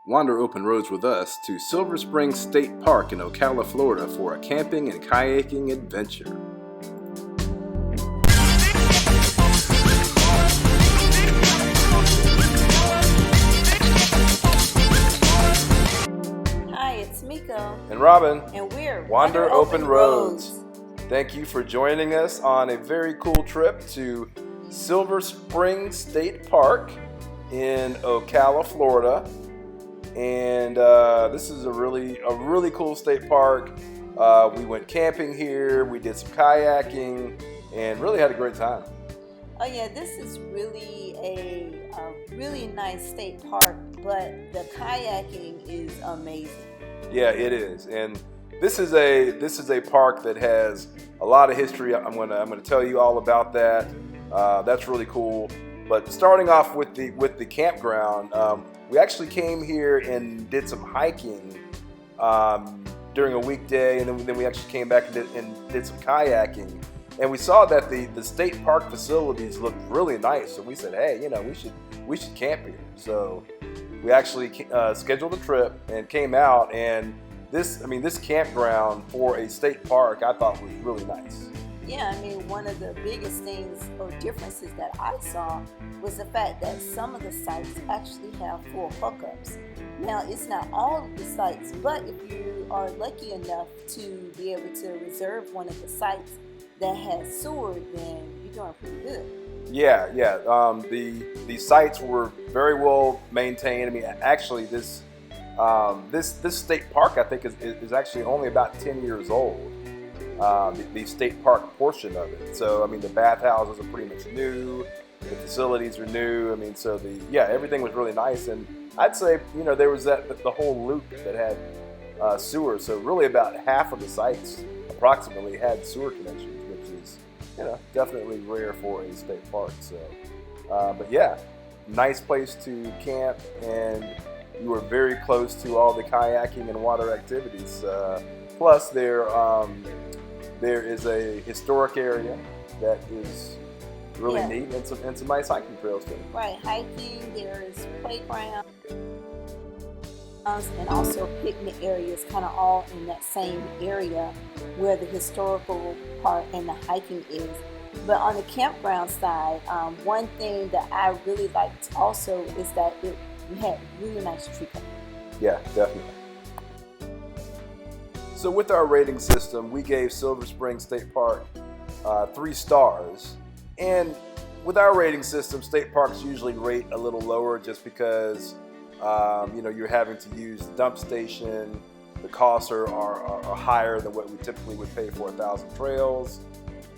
Wander open roads with us to Silver Springs State Park in Ocala, Florida for a camping and kayaking adventure. Hi, it's Miko. And Robin. And we're Wander Open Roads. Thank you for joining us on a very cool trip to Silver Springs State Park in Ocala, Florida. And this is a really cool state park. We went camping here, we did some kayaking, and really had a great time. Oh yeah, this is really a really nice state park, but the kayaking is amazing. Yeah, it is. And this is a park that has a lot of history. I'm gonna tell you all about that. That's really cool. But starting off with the campground, we actually came here and did some hiking during a weekday, and then we actually came back and did some kayaking. And we saw that the state park facilities looked really nice, so we said, hey, we should camp here. So we actually scheduled a trip and came out, and this campground for a state park I thought was really nice. Yeah, I mean, one of the biggest things or differences that I saw was the fact that some of the sites actually have full hookups. Now, it's not all of the sites, but if you are lucky enough to be able to reserve one of the sites that has sewer, then you're doing pretty good. Yeah. The sites were very well maintained. I mean, actually, this state park, I think, is actually only about 10 years old. The state park portion of it. So, I mean, the bathhouses are pretty much new. The facilities are new. I mean, so everything was really nice. And I'd say, there was the whole loop that had sewer. So really about half of the sites approximately had sewer connections, which is, definitely rare for a state park. So, but yeah, nice place to camp, and you were very close to all the kayaking and water activities. Plus, there is a historic area that is really neat, and some nice hiking trails too. Right, hiking, there is playground, and also picnic areas, kind of all in that same area where the historical part and the hiking is. But on the campground side, one thing that I really liked also is that we had really nice tree cutting. Yeah, definitely. So with our rating system, we gave Silver Springs State Park 3 stars. And with our rating system, state parks usually rate a little lower just because you're having to use the dump station. The costs are higher than what we typically would pay for 1,000 trails.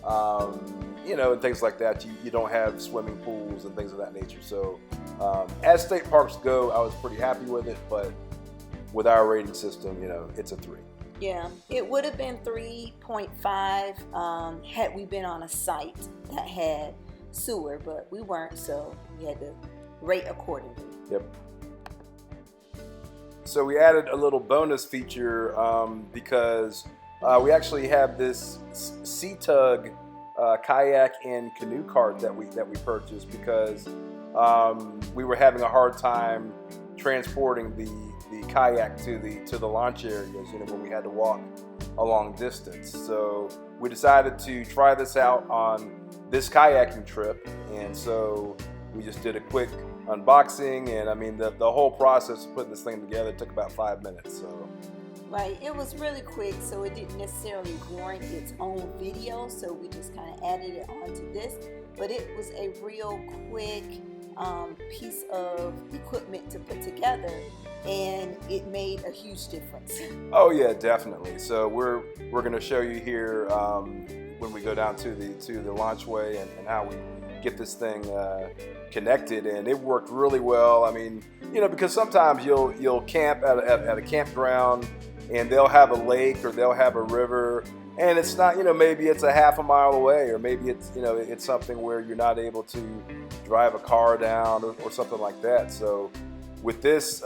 And things like that. You don't have swimming pools and things of that nature. So as state parks go, I was pretty happy with it. But with our rating system, it's a 3. Yeah, it would have been 3.5 had we been on a site that had sewer, but we weren't, so we had to rate accordingly. Yep. So we added a little bonus feature because we actually have this Sea Tug kayak and canoe cart that we purchased because we were having a hard time transporting the kayak to the launch areas, when we had to walk a long distance. So we decided to try this out on this kayaking trip, and so we just did a quick unboxing, and I mean the whole process of putting this thing together took about 5 minutes. So right, it was really quick, so it didn't necessarily warrant its own video, so we just kind of added it onto this, but it was a real quick piece of equipment to put together, and it made a huge difference. Oh yeah, definitely. So we're going to show you here when we go down to the launchway and how we get this thing connected, and it worked really well. I mean, because sometimes you'll camp at a campground and they'll have a lake or they'll have a river, and it's not, maybe it's a half a mile away, or maybe it's it's something where you're not able to drive a car down or something like that. So with this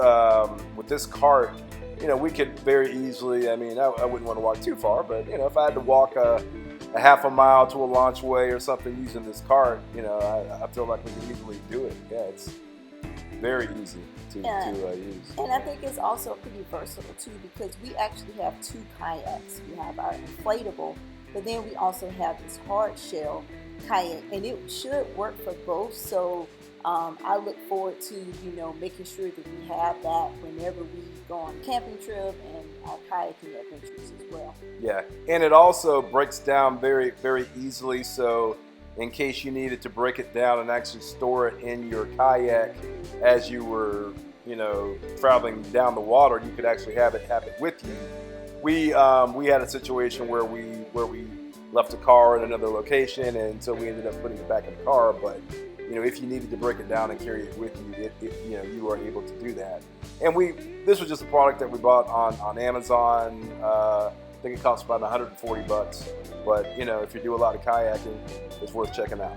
cart, we could very easily, I mean, I wouldn't want to walk too far, but if I had to walk a half a mile to a launchway or something using this cart, I feel like we can easily do it. Yeah, very easy to use. And I think it's also pretty versatile too, because we actually have two kayaks. We have our inflatable, but then we also have this hard shell kayak, and it should work for both. So I look forward to making sure that we have that whenever we go on a camping trip and our kayaking adventures as well. Yeah, and it also breaks down very, very easily. So in case you needed to break it down and actually store it in your kayak as you were, traveling down the water, you could actually have it with you. We had a situation where we left the car in another location, and so we ended up putting it back in the car. But if you needed to break it down and carry it with you, you are able to do that. And this was just a product that we bought on Amazon. I think it costs about $140, but if you do a lot of kayaking, it's worth checking out.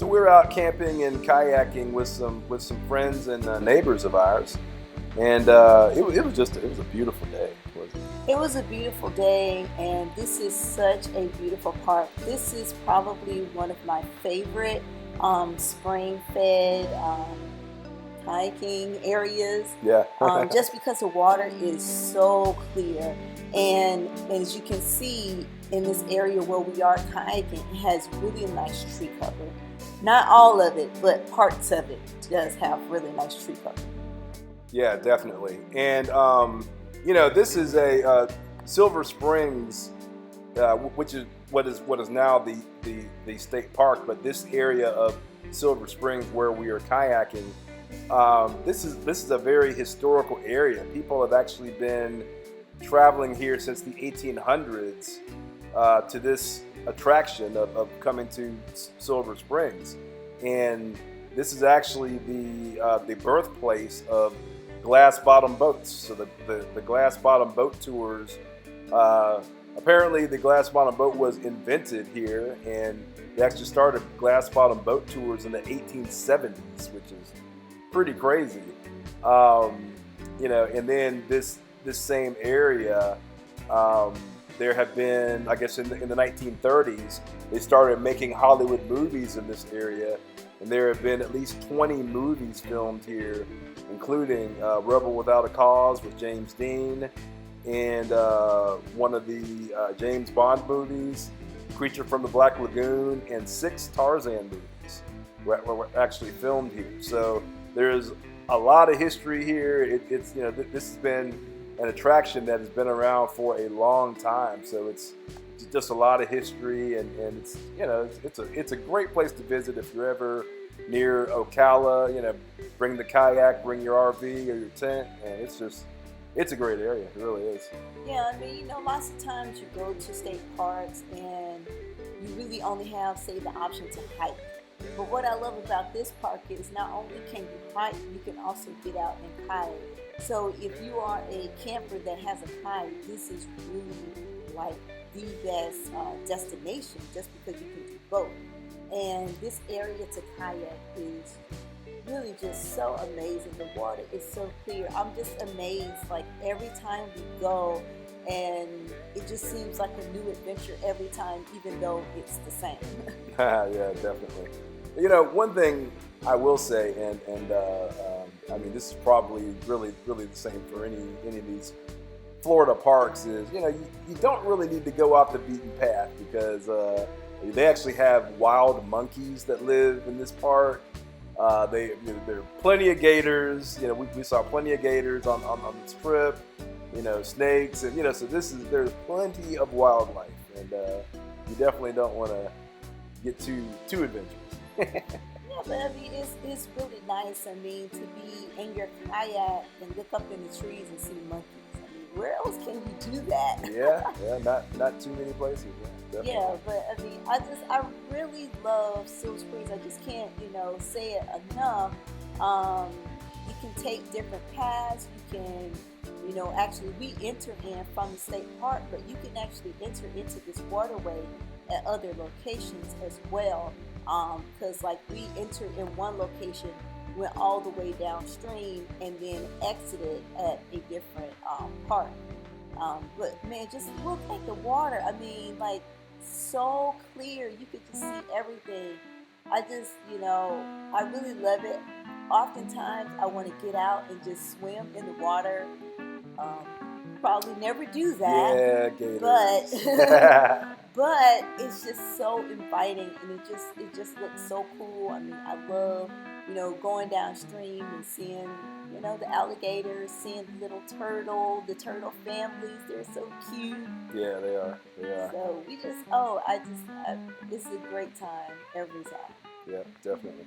We're out camping and kayaking with some friends and neighbors of ours, and it was a beautiful day. It was a beautiful day, and this is such a beautiful park. This is probably one of my favorite spring-fed kayaking areas. Yeah. Just because the water is so clear, and as you can see in this area where we are kayaking, it has really nice tree cover. Not all of it, but parts of it does have really nice tree cover. Yeah, definitely. And this is a Silver Springs, which is what is now the state park. But this area of Silver Springs where we are kayaking, this is a very historical area. People have actually been traveling here since the 1800s to this attraction of coming to Silver Springs, and this is actually the birthplace of glass bottom boats. So the glass bottom boat tours, apparently the glass bottom boat was invented here, and they actually started glass bottom boat tours in the 1870s, which is pretty crazy. And then this same area, there have been, I guess in the 1930s, they started making Hollywood movies in this area, and there have been at least 20 movies filmed here, including Rebel Without a Cause with James Dean, and one of the James Bond movies, Creature from the Black Lagoon, and 6 Tarzan movies were actually filmed here. So there's a lot of history here. This has been an attraction that has been around for a long time, so it's just a lot of history, and it's a great place to visit if you're ever near Ocala. Bring the kayak, bring your RV or your tent, and it's a great area. It really is. Yeah, I mean, lots of times you go to state parks and you really only have, say, the option to hike. But what I love about this park is not only can you hike, you can also get out and kayak. So if you are a camper that has a kayak, this is really like the best destination, just because you can do both. And this area to kayak is really just so amazing. The water is so clear. I'm just amazed, like every time we go, and it just seems like a new adventure every time, even though it's the same. Yeah, definitely. One thing I will say, and I mean, this is probably really the same for any of these Florida parks, is you don't really need to go off the beaten path, because they actually have wild monkeys that live in this park, There are plenty of gators. We saw plenty of gators on this trip. Snakes, and so there's plenty of wildlife, and you definitely don't want to get too adventurous. Yeah, but I mean, it's really nice. I mean, to be in your kayak and look up in the trees and see monkeys. I mean, where else can you do that? Yeah, not too many places. Yeah, Yeah, but I mean, I really love Silver Springs. I just can't, say it enough. You can take different paths. You can, actually we enter in from the state park, but you can actually enter into this waterway at other locations as well. Because like we entered in one location, went all the way downstream, and then exited at a different park. But man, just look at the water. I mean, like so clear. You could just see everything. I just, I really love it. Oftentimes, I want to get out and just swim in the water. Probably never do that. Yeah, gators. But but it's just so inviting, and it just looks so cool. I mean, I love going downstream and seeing the alligators, seeing the little the turtle families. They're so cute. Yeah, they are. So we just it's a great time every time. Yeah, definitely.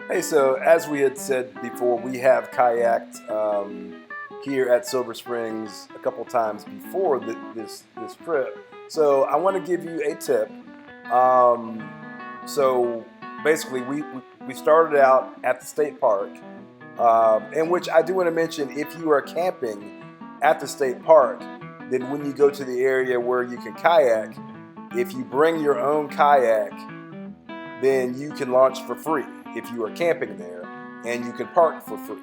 Hey, so as we had said before, we have kayaked here at Silver Springs a couple times before this trip. So I want to give you a tip. So basically, we started out at the state park, in which I do want to mention, if you are camping at the state park, then when you go to the area where you can kayak, if you bring your own kayak, then you can launch for free if you are camping there, and you can park for free.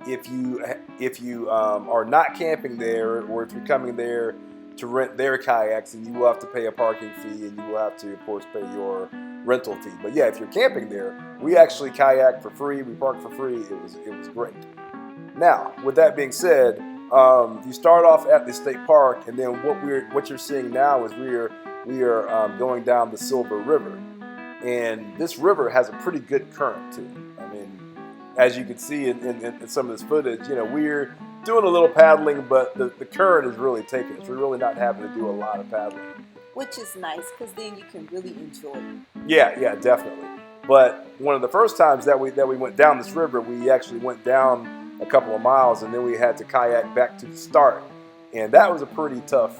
If you are not camping there, or if you're coming there to rent their kayaks, then you will have to pay a parking fee, and you will have to, of course, pay your rental fee. But yeah, if you're camping there, we actually kayak for free. We park for free. It was great. Now, with that being said, you start off at the state park, and then what you're seeing now is we are going down the Silver River. And this river has a pretty good current to it. I mean, as you can see in some of this footage, we're doing a little paddling, but the current is really taking us. We're really not having to do a lot of paddling. which is nice because then you can really enjoy it. Yeah, definitely. But one of the first times that we went down this river, we actually went down a couple of miles, and then we had to kayak back to the start, and that was a pretty tough.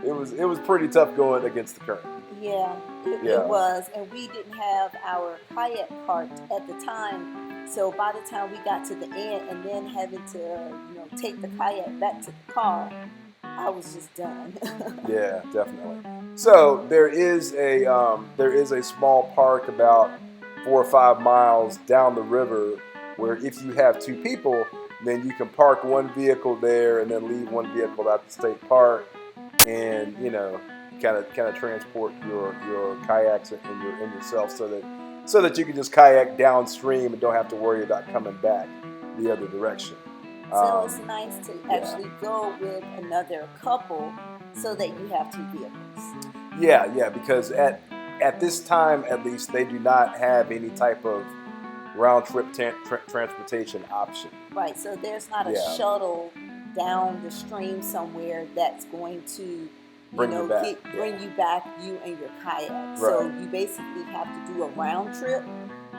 It was pretty tough going against the current. Yeah, Yeah. it was, and we didn't have our kayak parked at the time. So by the time we got to the end, and then having to, take the kayak back to the car, I was just done. Yeah, definitely. So there is a small park about 4 or 5 miles down the river where if you have two people, then you can park one vehicle there and then leave one vehicle at the state park, and kind of transport your kayaks and yourself so that you can just kayak downstream and don't have to worry about coming back the other direction. So it's nice to actually go with another couple so that you have two vehicles. Yeah, because at this time, at least, they do not have any type of round trip transportation option. Right, so there's not a shuttle down the stream somewhere that's going to bring you back, you and your kayak. Right. So you basically have to do a round trip,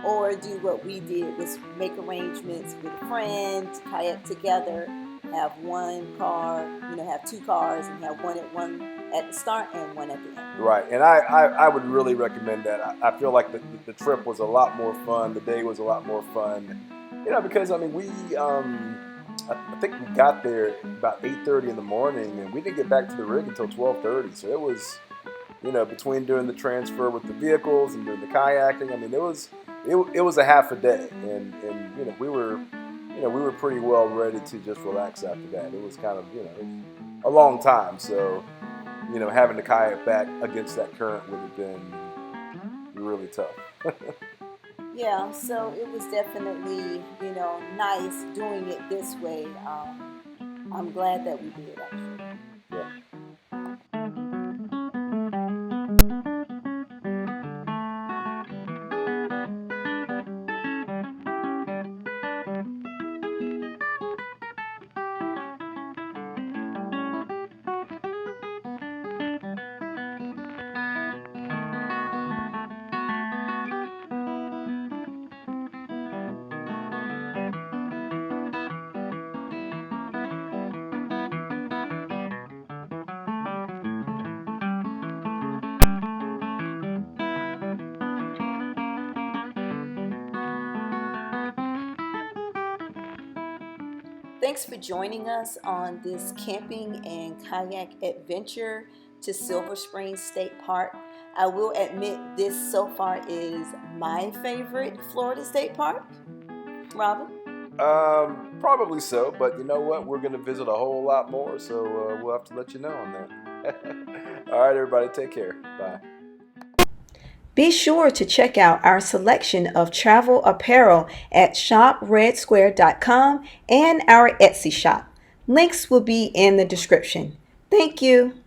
or do what we did, was make arrangements with a friend, kayak together, have one car, have two cars, and have one at the start and one at the end. Right, and I would really recommend that. I feel like the trip was a lot more fun. The day was a lot more fun, because I think we got there about 8:30 in the morning, and we didn't get back to the rig until 12:30. So it was, between doing the transfer with the vehicles and doing the kayaking, it was a half a day, and we were pretty well ready to just relax after that. It was kind of a long time, so having to kayak back against that current would have been really tough. Yeah, so it was definitely nice doing it this way. I'm glad that we did, actually. Yeah. Thanks for joining us on this camping and kayak adventure to Silver Springs State Park. I will admit this so far is my favorite Florida State Park. Robin? Probably so, but you know what? We're going to visit a whole lot more, so we'll have to let you know on that. All right, everybody, take care. Bye. Be sure to check out our selection of travel apparel at shopredsquare.com and our Etsy shop. Links will be in the description. Thank you.